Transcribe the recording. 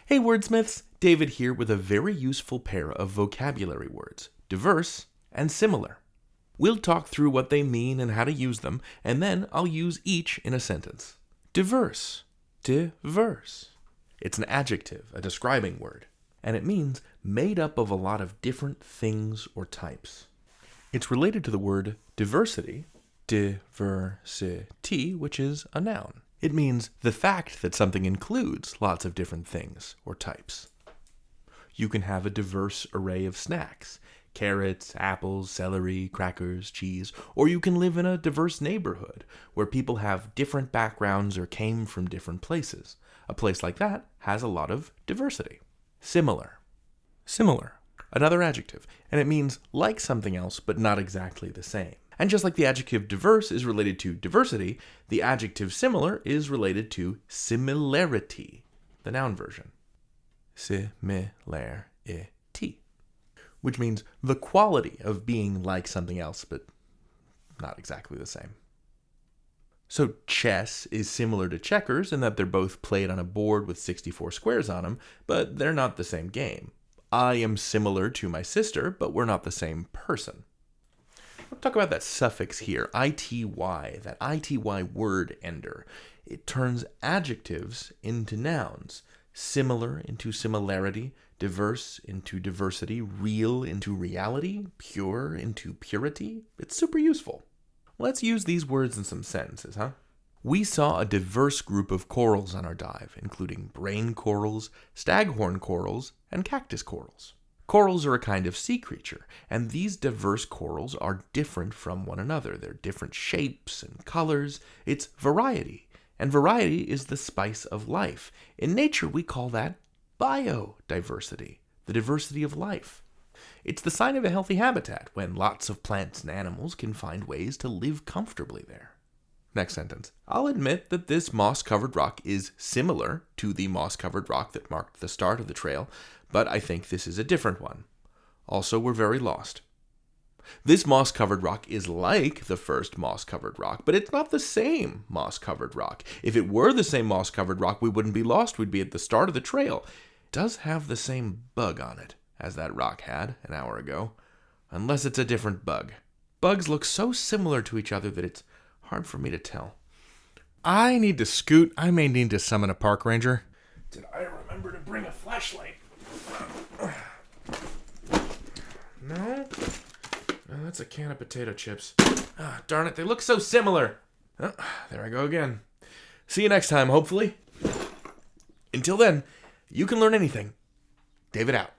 Hey wordsmiths, David here with a very useful pair of vocabulary words, diverse and similar. We'll talk through what they mean and how to use them, and then I'll use each in a sentence. Diverse. Diverse. It's an adjective, a describing word, and it means made up of a lot of different things or types. It's related to the word diversity, diversity, which is a noun. It means the fact that something includes lots of different things or types. You can have a diverse array of snacks, carrots, apples, celery, crackers, cheese, or you can live in a diverse neighborhood where people have different backgrounds or came from different places. A place like that has a lot of diversity. Similar. Similar. Another adjective, and it means like something else but not exactly the same. And just like the adjective diverse is related to diversity, the adjective similar is related to similarity, the noun version. Similarity. Which means the quality of being like something else, but not exactly the same. So chess is similar to checkers in that they're both played on a board with 64 squares on them, but they're not the same game. I am similar to my sister, but we're not the same person. Let's talk about that suffix here, ity, that ity word ender. It turns adjectives into nouns, similar into similarity, diverse into diversity, real into reality, pure into purity. It's super useful. Let's use these words in some sentences, huh? We saw a diverse group of corals on our dive, including brain corals, staghorn corals, and cactus corals. Corals are a kind of sea creature, and these diverse corals are different from one another. They're different shapes and colors. It's variety, and variety is the spice of life. In nature, we call that biodiversity, the diversity of life. It's the sign of a healthy habitat when lots of plants and animals can find ways to live comfortably there. Next sentence. I'll admit that this moss-covered rock is similar to the moss-covered rock that marked the start of the trail, but I think this is a different one. Also, we're very lost. This moss-covered rock is like the first moss-covered rock, but it's not the same moss-covered rock. If it were the same moss-covered rock, we wouldn't be lost. We'd be at the start of the trail. It does have the same bug on it as that rock had an hour ago, unless it's a different bug. Bugs look so similar to each other that it's hard for me to tell. I need to scoot. I may need to summon a park ranger. Did I remember to bring a flashlight? No? Oh, that's a can of potato chips. Darn it, they look so similar. Oh, there I go again. See you next time, hopefully. Until then, you can learn anything. David out.